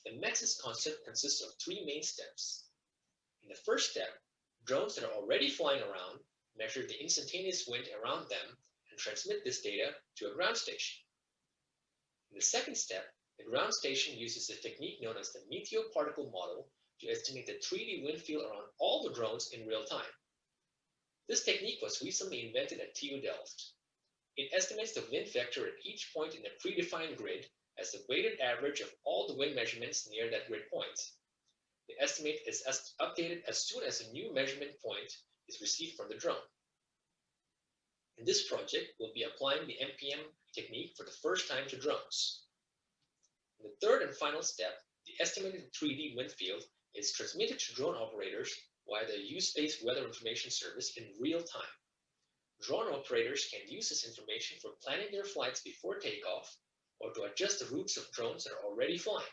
The METSIS concept consists of three main steps. In the first step, drones that are already flying around measure the instantaneous wind around them and transmit this data to a ground station. In the second step, the ground station uses a technique known as the Meteo particle model to estimate the 3D wind field around all the drones in real time. This technique was recently invented at TU Delft. It estimates the wind vector at each point in a predefined grid as the weighted average of all the wind measurements near that grid point. The estimate is updated as soon as a new measurement point is received from the drone. In this project, we'll be applying the MPM technique for the first time to drones. In the third and final step, the estimated 3D wind field is transmitted to drone operators via the use-based weather information service in real time. Drone operators can use this information for planning their flights before takeoff or to adjust the routes of drones that are already flying.